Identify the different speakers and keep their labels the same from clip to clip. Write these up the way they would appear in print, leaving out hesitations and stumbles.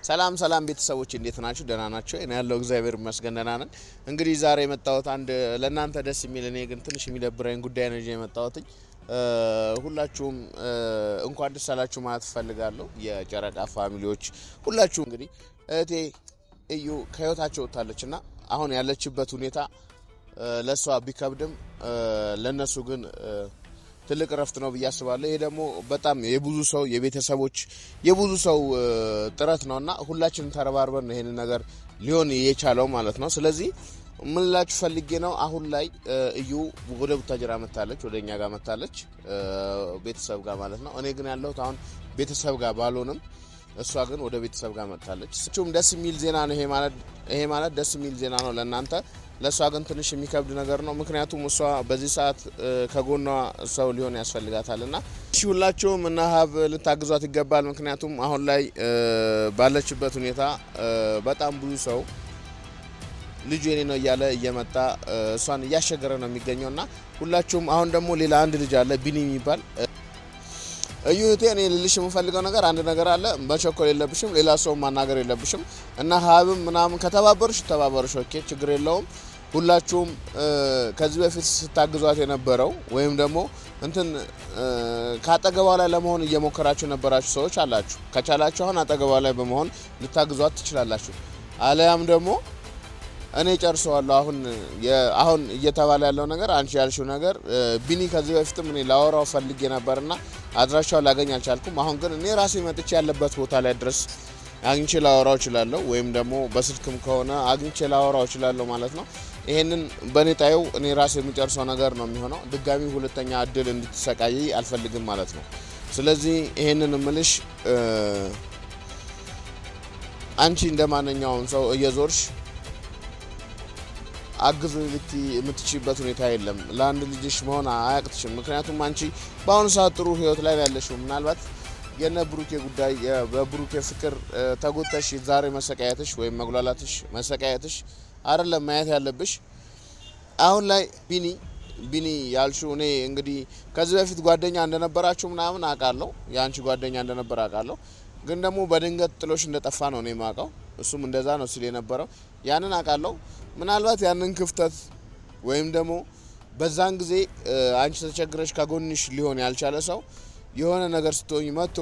Speaker 1: ሰላም ቤተሰቦች እንዴት ናችሁ? ደህና ናችሁ? እኔ ያለው እግዚአብሔር ይመስገን ደህና ነን። እንግዲህ ዛሬ የመጣሁት አንድ ለእናንተ ደስ የሚል እኔ ግን ትንሽ የሚደብረኝ ጉዳይ ነው የመጣሁት። ሁላችሁም እንኳን ደስ አላችሁ ማለት ፈልጋለሁ። የጨረቃ ፋሚሊዎች ሁላችሁም እንግዲህ እህቴ እዩ ከህይወታቸው ወጣለችና አሁን ያለችበት ሁኔታ ለሷ ቢከብድም ለነሱ ግን ትልቅ ረፍት ነው ብዬ አስባለሁ። ይሄ ደግሞ በጣም የብዙ ሰው የቤተሰቦች የብዙ ሰው ጥረት ነውና ሁላችንም ተረባርበን ይሄን ነገር ሊሆን የቻለው ማለት ነው። ስለዚህ ምን ላችሁ ፈልጌ ነው አሁን ላይ እዩ ወደ ቡታጅራ መጣለች፣ ወደኛ ጋር መጣለች ቤተሰብ ጋር ማለት ነው። እኔ ግን ያለሁት አሁን ቤተሰብ ጋር ባልሆንም እሷ ግን ወደ ቤተሰብ ጋር መጣለች። እሱም ደስ የሚል ዜና ነው። ይሄ ማለት ደስ የሚል ዜና ነው ለእናንተ፣ ለሷ ግን ትንሽ የሚከብድ ነገር ነው። ምክንያቱም እሷ በዚህ ሰዓት ከጎኗ ሰው ሊሆን ያስፈልጋታልና እሺ ሁላችሁም እና ሀብ ልታግዟት ይገባል። ምክንያቱም አሁን ላይ ባለችበት ሁኔታ በጣም ብዙ ሰው ልጁ የኔ ነው እያለ እየመጣ እሷን እያሸገረ ነው የሚገኘውና ሁላችሁም አሁን ደግሞ ሌላ አንድ ልጅ አለ ቢኒ የሚባል እዩቴ እኔ ልልሽ የምፈልገው ነገር አንድ ነገር አለ። መቸኮል የለብሽም፣ ሌላ ሰው ማናገር የለብሽም እና ሀብም ምናምን ከተባበርሽ ተባበርሽ፣ ኦኬ ችግር የለውም። ሁላችሁም ከዚህ በፊት ስታግዟት የነበረው ወይም ደግሞ እንትን ካጠገቧ ላይ ለመሆን እየሞከራችሁ ነበራችሁ ሰዎች አላችሁ። ከቻላችሁ አሁን አጠገቧ ላይ በመሆን ልታግዟት ትችላላችሁ። አለያም ደግሞ እኔ ጨርሰዋለሁ። አሁን እየተባለ ያለው ነገር አንቺ ያልሽው ነገር ቢኒ ከዚህ በፊትም እኔ ላወራው ፈልጌ ነበርና አድራሻው ላገኝ አልቻልኩም። አሁን ግን እኔ ራሴ መጥቼ ያለበት ቦታ ላይ ድረስ አግኝቼ ላወራው እችላለሁ፣ ወይም ደግሞ በስልክም ከሆነ አግኝቼ ላወራው እችላለሁ ማለት ነው። ይሄንን በኔ ጣየው እኔ ራሴ የሚጨርሰው ነገር ነው የሚሆነው። ድጋሚ ሁለተኛ እድል እንድትሰቃይ አልፈልግም ማለት ነው። ስለዚህ ይሄንን ምልሽ አንቺ እንደማንኛውም ሰው እየዞርሽ አግዙ ልቲ የምትችይበት ሁኔታ የለም። ለአንድ ልጅሽ መሆን አያቅትሽም። ምክንያቱም አንቺ በአሁኑ ሰዓት ጥሩ ህይወት ላይ ያለሽው ምናልባት የነ ብሩኬ ጉዳይ በብሩኬ ፍቅር ተጎተሽ ዛሬ መሰቃየትሽ ወይም መጉላላትሽ መሰቃየትሽ አይደለም ማየት ያለብሽ። አሁን ላይ ቢኒ ያልሽው እኔ እንግዲህ ከዚህ በፊት ጓደኛ እንደነበራችሁ ምናምን አውቃለሁ፣ የአንቺ ጓደኛ እንደነበር አውቃለሁ። ግን ደግሞ በድንገት ጥሎሽ እንደጠፋ ነው እኔ የማውቀው። እሱም እንደዛ ነው ሲል የነበረው ያንን አውቃለሁ። ምናልባት ያንን ክፍተት ወይም ደግሞ በዛን ጊዜ አንቺ ተቸግረሽ ከጎንሽ ሊሆን ያልቻለ ሰው የሆነ ነገር ስትሆኝ መጥቶ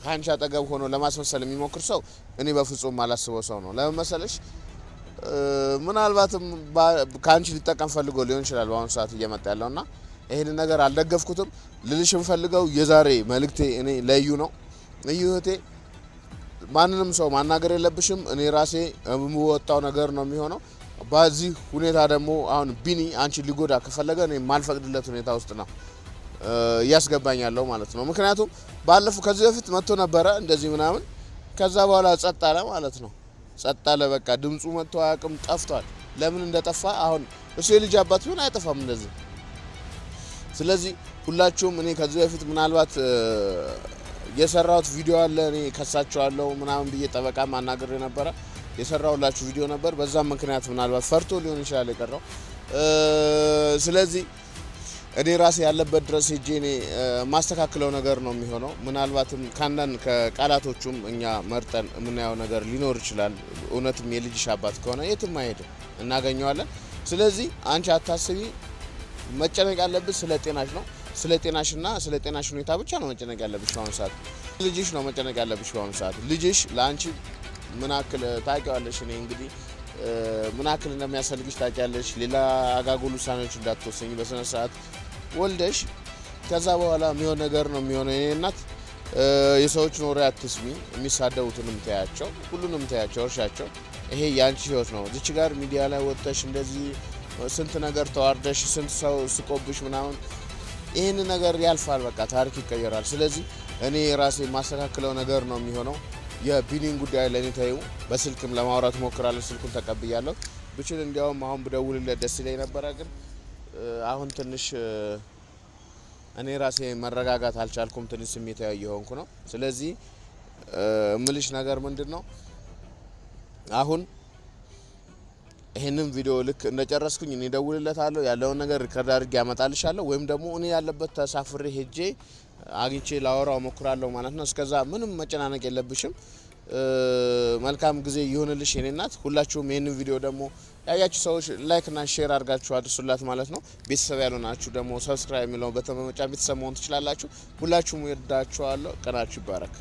Speaker 1: ከአንቺ አጠገብ ሆኖ ለማስመሰል የሚሞክር ሰው እኔ በፍጹም አላስበው ሰው ነው። ለምን መሰለሽ? ምናልባትም ከአንቺ ሊጠቀም ፈልጎ ሊሆን ይችላል በአሁኑ ሰዓት እየመጣ ያለውና ይሄን ነገር አልደገፍኩትም። ልልሽ የምፈልገው የዛሬ መልእክቴ እኔ ለዩ ነው። እዩ እህቴ ማንንም ሰው ማናገር የለብሽም። እኔ ራሴ የምወጣው ነገር ነው የሚሆነው። በዚህ ሁኔታ ደግሞ አሁን ቢኒ አንቺ ሊጎዳ ከፈለገ እኔ ማልፈቅድለት ሁኔታ ውስጥ ነው እያስገባኛለሁ ማለት ነው። ምክንያቱም ባለፈው ከዚህ በፊት መጥቶ ነበረ እንደዚህ ምናምን፣ ከዛ በኋላ ጸጥ አለ ማለት ነው። ጸጥ አለ በቃ ድምፁ መጥቶ አያውቅም፣ ጠፍቷል። ለምን እንደጠፋ አሁን እሱ የልጅ አባት ቢሆን አይጠፋም እንደዚህ። ስለዚህ ሁላችሁም እኔ ከዚህ በፊት ምናልባት የሰራሁት ቪዲዮ አለ እኔ ከሳቸዋለሁ ምናምን ብዬ ጠበቃ ማናገር የነበረ የሰራሁላችሁ ቪዲዮ ነበር። በዛም ምክንያት ምናልባት ፈርቶ ሊሆን ይችላል የቀረው። ስለዚህ እኔ ራሴ ያለበት ድረስ ሄጄ እኔ ማስተካክለው ነገር ነው የሚሆነው። ምናልባትም ካንዳን ከቃላቶቹም እኛ መርጠን የምናየው ነገር ሊኖር ይችላል። እውነትም የልጅሽ አባት ከሆነ የትም አይሄድም፣ እናገኘዋለን። ስለዚህ አንቺ አታስቢ። መጨነቅ ያለብሽ ስለ ጤናሽ ነው። ስለ ጤናሽና ስለ ጤናሽ ሁኔታ ብቻ ነው መጨነቅ ያለብሽ በአሁኑ ሰዓት። ልጅሽ ነው መጨነቅ ያለብሽ በአሁኑ ሰዓት። ልጅሽ ለአንቺ ምን ያክል ታውቂዋለሽ። እኔ እንግዲህ ምን ያክል እንደሚያስፈልግሽ ታውቂያለሽ። ሌላ አጋጉል ውሳኔዎች እንዳትወሰኝ በስነ ስርዓት ወልደሽ ከዛ በኋላ የሚሆን ነገር ነው የሚሆነው። የኔ እናት የሰዎችን ወሬ አትስሚ። የሚሳደቡትንም ተያቸው፣ ሁሉንም ተያቸው፣ እርሻቸው። ይሄ የአንቺ ህይወት ነው። እዚች ጋር ሚዲያ ላይ ወጥተሽ እንደዚህ ስንት ነገር ተዋርደሽ ስንት ሰው ስቆብሽ ምናምን ይህን ነገር ያልፋል። በቃ ታሪክ ይቀየራል። ስለዚህ እኔ ራሴ ማስተካክለው ነገር ነው የሚሆነው። የቢኒን ጉዳይ ለኔ ታዩ። በስልክም ለማውራት ሞክራለሁ፣ ስልኩን ተቀብያለሁ። ብችል እንዲያውም አሁን ብደውልለት ደስ ይለኝ ነበረ። ግን አሁን ትንሽ እኔ ራሴ መረጋጋት አልቻልኩም። ትንሽ ስሜታዊ እየሆንኩ ነው። ስለዚህ እምልሽ ነገር ምንድነው አሁን ይሄንን ቪዲዮ ልክ እንደጨረስኩኝ እኔ ደውልለታለሁ ያለውን ነገር ሪከርድ አድርጌ ያመጣልሻለሁ ወይም ደግሞ እኔ ያለበት ተሳፍሬ ሄጄ አግኝቼ ላወራው ሞክራለሁ ማለት ነው። እስከዛ ምንም መጨናነቅ የለብሽም። መልካም ጊዜ ይሁንልሽ የኔ እናት። ሁላችሁም ይሄንን ቪዲዮ ደግሞ ያያችሁ ሰዎች ላይክ እና ሼር አድርጋችሁ አድርሱላት ማለት ነው። ቤተሰብ ያልሆናችሁ ደግሞ ሰብስክራይብ የሚለውን በተመጫን ቤተሰብ መሆን ትችላላችሁ። ሁላችሁም ወዳችኋለሁ። ቀናችሁ ይባረክ።